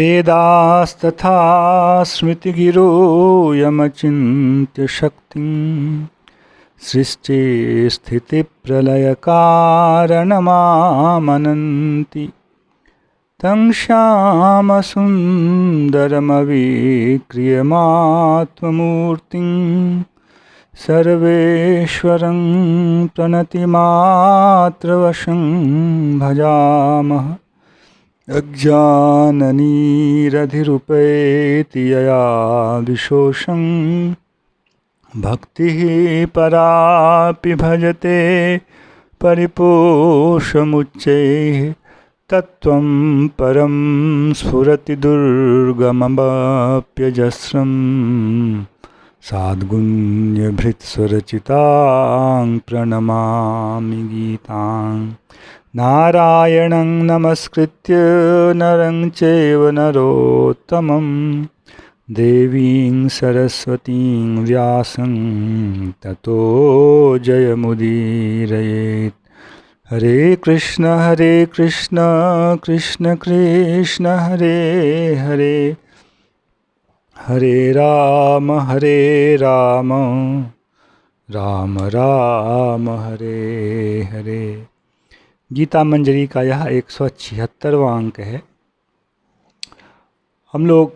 वेदास्तथा स्मृतिगिरो यमचिन्त्य शक्तिं सृष्टिस्थितिप्रलयकारणमामनन्ति तं श्यामसुन्दरमविक्रियमात्ममूर्तिं सर्वेश्वरं प्रणतिमात्रवशं भजामः। अज्ञाननीरधिरुपैति यया विशोषं भक्तिः परापि भजते परिपोषमुच्चैः तत्त्वं परं स्फुरति दुर्गममप्यजस्रं साद्गुण्यभृत्स्वरचितां प्रणमामि गीतां। नारायणं नमस्कृत्य नरं चैव नरोत्तमं देवीं सरस्वतीं व्यासं ततो जयमुदीरयेत्। हरे कृष्ण कृष्ण कृष्ण हरे हरे, हरे राम राम राम हरे हरे। गीता मंजरी का यह 176वां अंक है। हम लोग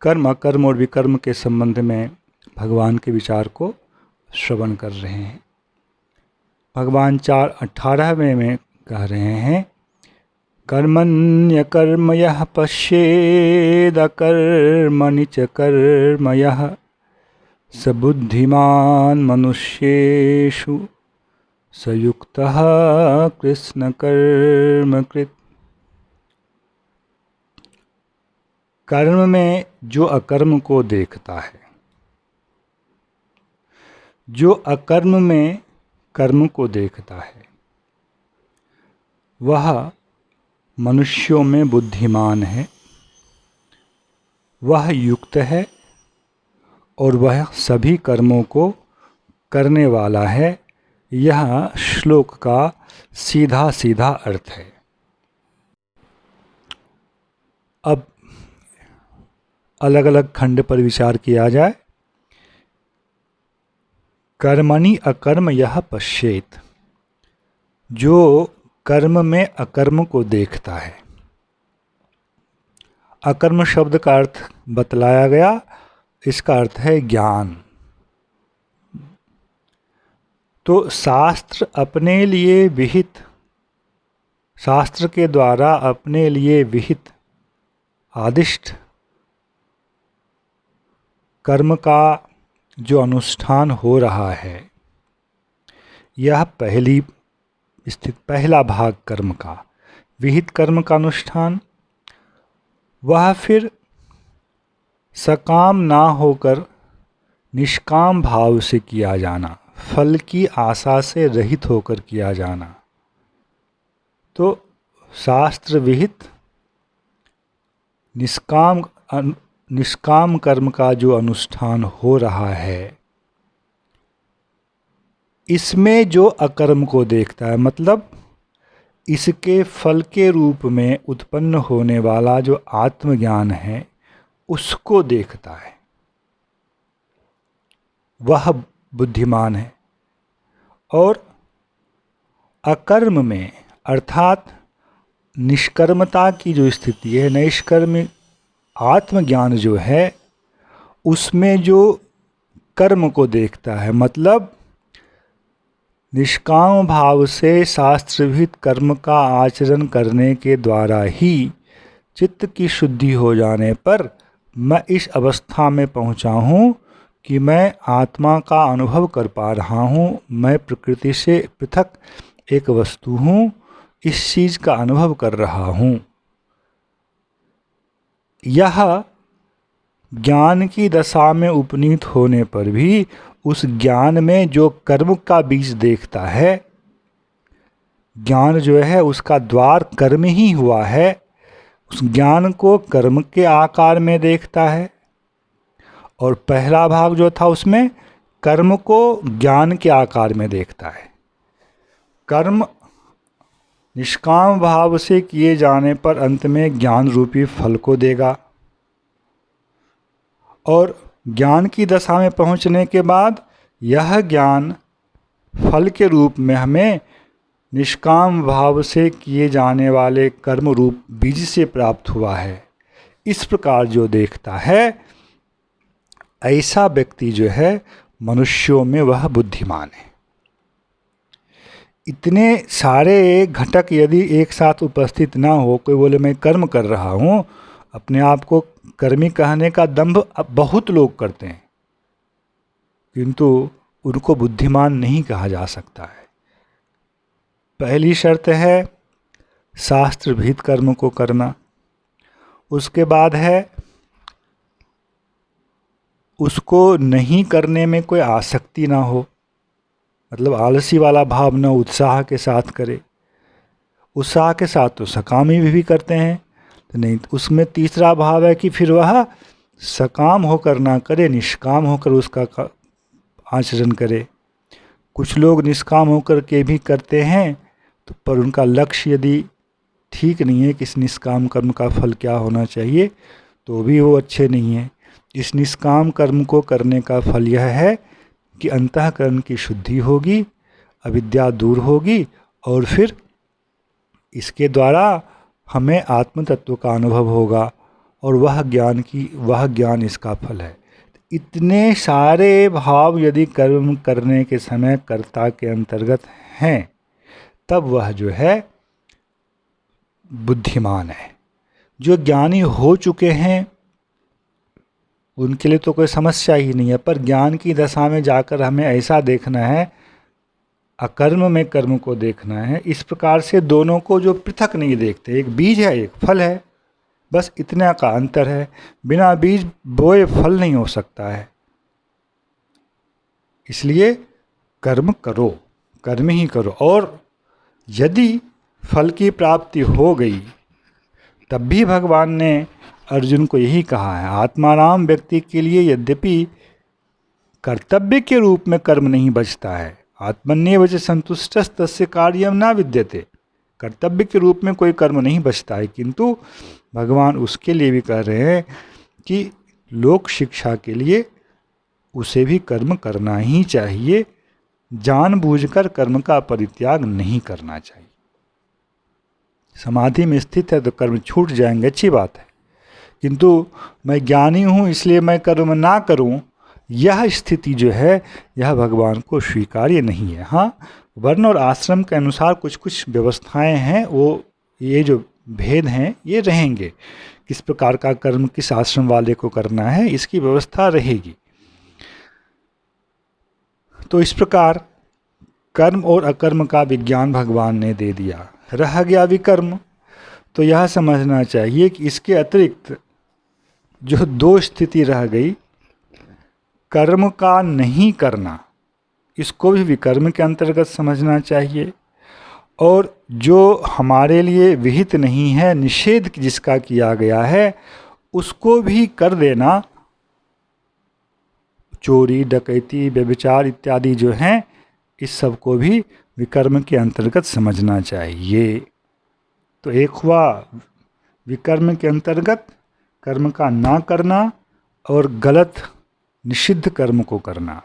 कर्म, अकर्म और विकर्म के संबंध में भगवान के विचार को श्रवण कर रहे हैं। भगवान 4:18 में कह रहे हैं, कर्मण्यकर्म यः पश्येदकर्मणि च कर्म यः स बुद्धिमान् मनुष्येषु सयुक्तः कृष्ण कर्मकृत्। कर्म में जो अकर्म को देखता है, जो अकर्म में कर्म को देखता है, वह मनुष्यों में बुद्धिमान है, वह युक्त है और वह सभी कर्मों को करने वाला है। यह श्लोक का सीधा सीधा अर्थ है। अब अलग अलग खंड पर विचार किया जाए। कर्मणि अकर्म यः पश्येत, जो कर्म में अकर्म को देखता है। अकर्म शब्द का अर्थ बतलाया गया, इसका अर्थ है ज्ञान। तो शास्त्र अपने लिए विहित, शास्त्र के द्वारा अपने लिए विहित आदिष्ट कर्म का जो अनुष्ठान हो रहा है, यह पहला भाग कर्म का, विहित कर्म का अनुष्ठान, वह फिर सकाम ना होकर निष्काम भाव से किया जाना, फल की आशा से रहित होकर किया जाना। तो शास्त्र विहित निष्काम कर्म का जो अनुष्ठान हो रहा है, इसमें जो अकर्म को देखता है, मतलब इसके फल के रूप में उत्पन्न होने वाला जो आत्मज्ञान है, उसको देखता है, वह बुद्धिमान है। और अकर्म में अर्थात निष्कर्मता की जो स्थिति है, निष्कर्म आत्मज्ञान जो है, उसमें जो कर्म को देखता है, मतलब निष्काम भाव से शास्त्रविहित कर्म का आचरण करने के द्वारा ही चित्त की शुद्धि हो जाने पर मैं इस अवस्था में पहुंचा हूं कि मैं आत्मा का अनुभव कर पा रहा हूँ, मैं प्रकृति से पृथक एक वस्तु हूँ, इस चीज़ का अनुभव कर रहा हूँ। यह ज्ञान की दशा में उपनीत होने पर भी उस ज्ञान में जो कर्म का बीज देखता है, ज्ञान जो है उसका द्वार कर्म ही हुआ है, उस ज्ञान को कर्म के आकार में देखता है। और पहला भाग जो था उसमें कर्म को ज्ञान के आकार में देखता है। कर्म निष्काम भाव से किए जाने पर अंत में ज्ञान रूपी फल को देगा। और ज्ञान की दशा में पहुँचने के बाद यह ज्ञान फल के रूप में हमें निष्काम भाव से किए जाने वाले कर्म रूप बीज से प्राप्त हुआ है। इस प्रकार जो देखता है ऐसा व्यक्ति जो है मनुष्यों में वह बुद्धिमान है। इतने सारे घटक यदि एक साथ उपस्थित ना हो, कोई बोले मैं कर्म कर रहा हूँ, अपने आप को कर्मी कहने का दंभ अब बहुत लोग करते हैं, किंतु उनको बुद्धिमान नहीं कहा जा सकता है। पहली शर्त है शास्त्र विहित कर्म को करना। उसके बाद है उसको नहीं करने में कोई आसक्ति ना हो, मतलब आलसी वाला भाव न, उत्साह के साथ करे। उत्साह के साथ तो सकामी भी करते हैं, तो नहीं, उसमें तीसरा भाव है कि फिर वह सकाम होकर ना करे, निष्काम होकर उसका आचरण करे। कुछ लोग निष्काम होकर के भी करते हैं, तो पर उनका लक्ष्य यदि ठीक नहीं है कि इस निष्काम कर्म का फल क्या होना चाहिए, तो भी वो अच्छे नहीं हैं। इस निष्काम कर्म को करने का फल यह है कि अंतःकरण की शुद्धि होगी, अविद्या दूर होगी, और फिर इसके द्वारा हमें आत्म तत्व का अनुभव होगा, और वह ज्ञान इसका फल है। इतने सारे भाव यदि कर्म करने के समय कर्ता के अंतर्गत हैं, तब वह जो है बुद्धिमान है। जो ज्ञानी हो चुके हैं उनके लिए तो कोई समस्या ही नहीं है, पर ज्ञान की दशा में जाकर हमें ऐसा देखना है, अकर्म में कर्म को देखना है। इस प्रकार से दोनों को जो पृथक नहीं देखते, एक बीज है एक फल है, बस इतना का अंतर है। बिना बीज बोए फल नहीं हो सकता है। इसलिए कर्म करो, कर्म ही करो, और यदि फल की प्राप्ति हो गई तब भी भगवान ने अर्जुन को यही कहा है, आत्माराम व्यक्ति के लिए यद्यपि कर्तव्य के रूप में कर्म नहीं बचता है, आत्मन्येव च संतुष्टस् तस्य कार्यम न विद्यते, कर्तव्य के रूप में कोई कर्म नहीं बचता है, किंतु भगवान उसके लिए भी कह रहे हैं कि लोक शिक्षा के लिए उसे भी कर्म करना ही चाहिए, जानबूझकर कर्म का परित्याग नहीं करना चाहिए। समाधि में स्थित है तो कर्म छूट जाएंगे, अच्छी बात है, किंतु मैं ज्ञानी हूँ इसलिए मैं कर्म ना करूँ, यह स्थिति जो है यह भगवान को स्वीकार्य नहीं है। हाँ, वर्ण और आश्रम के अनुसार कुछ कुछ व्यवस्थाएं हैं, वो ये जो भेद हैं ये रहेंगे, किस प्रकार का कर्म किस आश्रम वाले को करना है इसकी व्यवस्था रहेगी। तो इस प्रकार कर्म और अकर्म का विज्ञान भगवान ने दे दिया। रह गया विकर्म, तो यह समझना चाहिए कि इसके अतिरिक्त जो दो स्थिति रह गई, कर्म का नहीं करना, इसको भी विकर्म के अंतर्गत समझना चाहिए, और जो हमारे लिए विहित नहीं है, निषेध जिसका किया गया है, उसको भी कर देना, चोरी डकैती व्यभिचार इत्यादि जो हैं, इस सब को भी विकर्म के अंतर्गत समझना चाहिए। तो एक हुआ विकर्म के अंतर्गत कर्म का ना करना और गलत निषिद्ध कर्म को करना।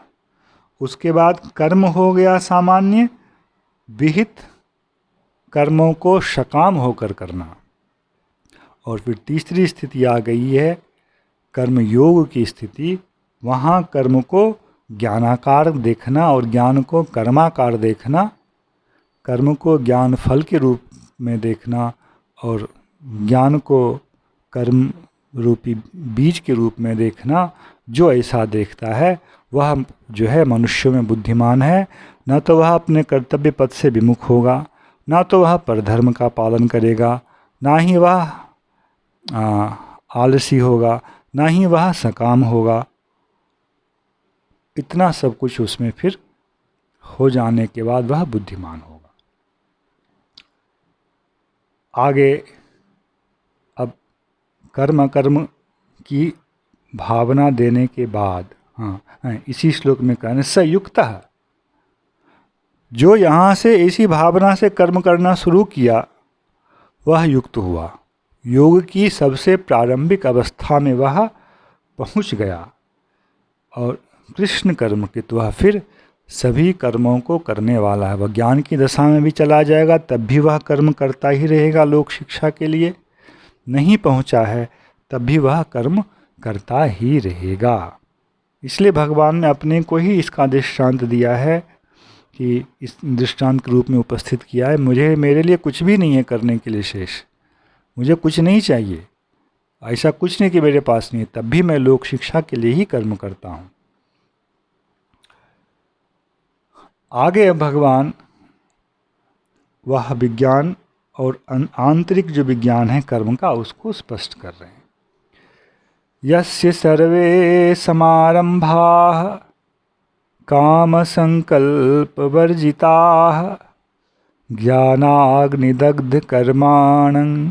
उसके बाद कर्म हो गया सामान्य, विहित कर्मों को सकाम होकर करना। और फिर तीसरी स्थिति आ गई है कर्म योग की स्थिति, वहाँ कर्म को ज्ञानाकार देखना और ज्ञान को कर्माकार देखना, कर्म को ज्ञान फल के रूप में देखना और ज्ञान को कर्म रूपी बीज के रूप में देखना। जो ऐसा देखता है वह जो है मनुष्यों में बुद्धिमान है। न तो वह अपने कर्तव्य पथ से विमुख होगा, ना तो वह परधर्म का पालन करेगा, ना ही वह आलसी होगा, ना ही वह सकाम होगा। इतना सब कुछ उसमें फिर हो जाने के बाद वह बुद्धिमान होगा। आगे अब कर्म अकर्म की भावना देने के बाद इसी श्लोक में कहने स युक्तः, जो यहाँ से इसी भावना से कर्म करना शुरू किया वह युक्त हुआ। योग की सबसे प्रारंभिक अवस्था में वह पहुंच गया और कृष्ण कर्म के तो वह फिर सभी कर्मों को करने वाला है। वह ज्ञान की दशा में भी चला जाएगा तब भी वह कर्म करता ही रहेगा लोक शिक्षा के लिए, नहीं पहुंचा है तब भी वह कर्म करता ही रहेगा। इसलिए भगवान ने अपने को ही इसका दृष्टांत दिया है कि इस दृष्टांत के रूप में उपस्थित किया है, मेरे लिए कुछ भी नहीं है करने के लिए शेष, मुझे कुछ नहीं चाहिए, ऐसा कुछ नहीं कि मेरे पास नहीं है, तब भी मैं लोक शिक्षा के लिए ही कर्म करता हूँ। आगे भगवान वह विज्ञान और आंतरिक जो विज्ञान है कर्म का उसको स्पष्ट कर रहे हैं। यस्य सर्वे समारंभाः काम संकल्प वर्जिताः ज्ञानाग्निदग्ध कर्माणं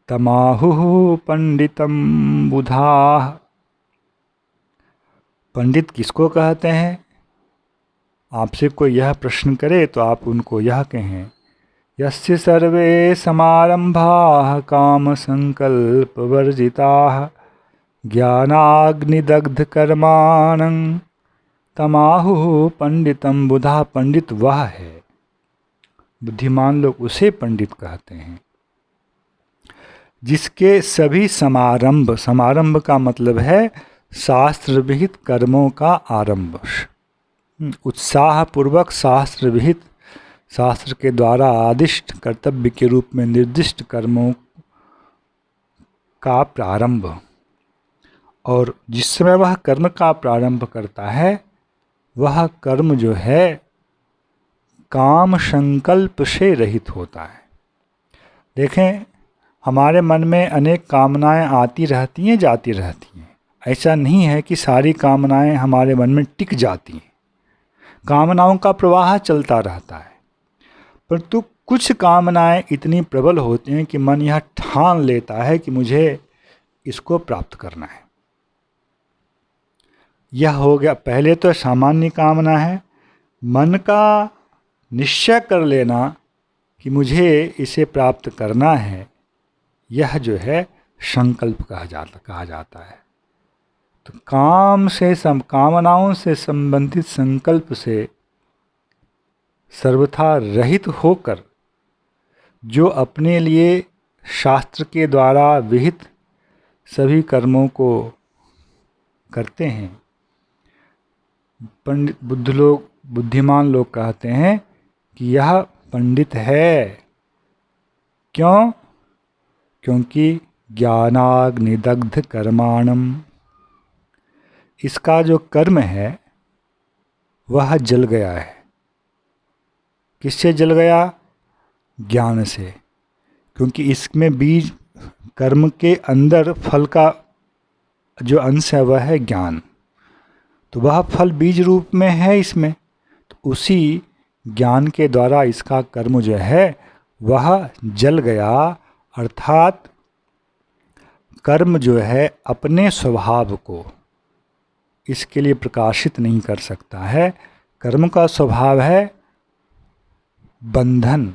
तमाहुः पंडितम बुधाः। पंडित किसको कहते हैं? आपसे कोई यह प्रश्न करे तो आप उनको यह कहें, यस्य सर्वे समारंभाः काम संकल्प वर्जिताः ज्ञानाग्निदग्ध कर्माणं तमाहुः पंडितम बुधा। पंडित वह है, बुद्धिमान लोग उसे पंडित कहते हैं, जिसके सभी समारंभ, समारंभ का मतलब है शास्त्र विहित कर्मों का आरंभ, उत्साहपूर्वक शास्त्र विहित, शास्त्र के द्वारा आदिष्ट कर्तव्य के रूप में निर्दिष्ट कर्मों का प्रारंभ। और जिस समय वह कर्म का प्रारंभ करता है वह कर्म जो है काम संकल्प से रहित होता है। देखें, हमारे मन में अनेक कामनाएं आती रहती हैं, जाती रहती हैं। ऐसा नहीं है कि सारी कामनाएं हमारे मन में टिक जाती हैं, कामनाओं का प्रवाह चलता रहता है, परंतु कुछ कामनाएं इतनी प्रबल होती हैं कि मन यह ठान लेता है कि मुझे इसको प्राप्त करना है। यह हो गया, पहले तो सामान्य कामना है, मन का निश्चय कर लेना कि मुझे इसे प्राप्त करना है, यह जो है संकल्प कहा जाता है। तो कामनाओं से संबंधित संकल्प से सर्वथा रहित होकर जो अपने लिए शास्त्र के द्वारा विहित सभी कर्मों को करते हैं, बुद्धिमान लोग कहते हैं कि यह पंडित है। क्यों? क्योंकि ज्ञानाग्निदग्ध कर्माणम, इसका जो कर्म है वह जल गया है। किससे जल गया? ज्ञान से, क्योंकि इसमें बीज, कर्म के अंदर फल का जो अंश है वह है ज्ञान, तो वह फल बीज रूप में है इसमें, तो उसी ज्ञान के द्वारा इसका कर्म जो है वह जल गया। अर्थात कर्म जो है अपने स्वभाव को इसके लिए प्रकाशित नहीं कर सकता है। कर्म का स्वभाव है बंधन।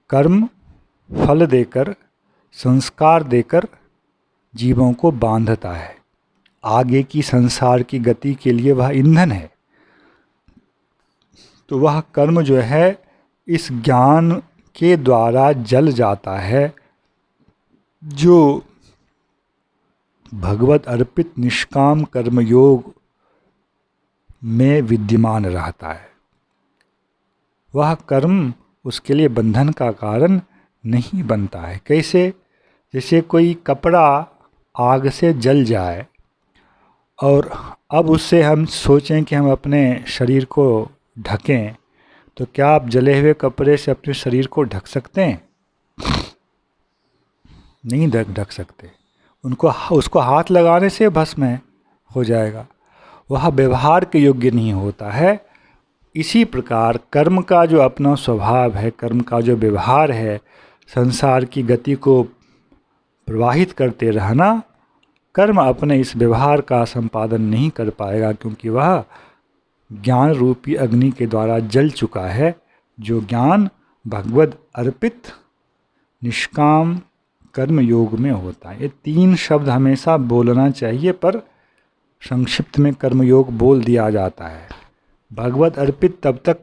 कर्म फल देकर, संस्कार देकर जीवों को बांधता है, आगे की संसार की गति के लिए वह ईंधन है। तो वह कर्म जो है इस ज्ञान के द्वारा जल जाता है, जो भगवत अर्पित निष्काम कर्म योग में विद्यमान रहता है। वह कर्म उसके लिए बंधन का कारण नहीं बनता है। कैसे? जैसे कोई कपड़ा आग से जल जाए और अब उससे हम सोचें कि हम अपने शरीर को ढकें, तो क्या आप जले हुए कपड़े से अपने शरीर को ढक सकते हैं? नहीं ढक सकते। उसको हाथ लगाने से भस्म हो जाएगा, वह व्यवहार के योग्य नहीं होता है। इसी प्रकार कर्म का जो अपना स्वभाव है, कर्म का जो व्यवहार है, संसार की गति को प्रवाहित करते रहना, कर्म अपने इस व्यवहार का संपादन नहीं कर पाएगा, क्योंकि वह ज्ञान रूपी अग्नि के द्वारा जल चुका है। जो ज्ञान भगवद अर्पित निष्काम कर्म योग में होता है। ये 3 शब्द हमेशा बोलना चाहिए, पर संक्षिप्त में कर्मयोग बोल दिया जाता है। भगवत अर्पित तब तक,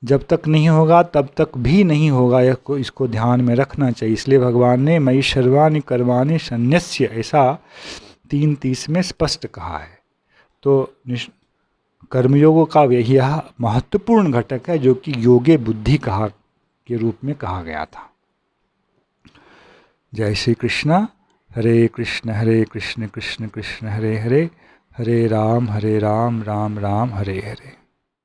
जब तक नहीं होगा तब तक भी नहीं होगा, इसको ध्यान में रखना चाहिए। इसलिए भगवान ने मयि सर्वाणि कर्माणि सन्न्यस्य ऐसा 3:30 में स्पष्ट कहा है। तो कर्मयोगों का यह महत्वपूर्ण घटक है जो कि योगे बुद्धि कहा के रूप में कहा गया था। जय श्री कृष्णा। हरे कृष्ण कृष्ण कृष्ण हरे हरे, हरे राम राम राम हरे हरे।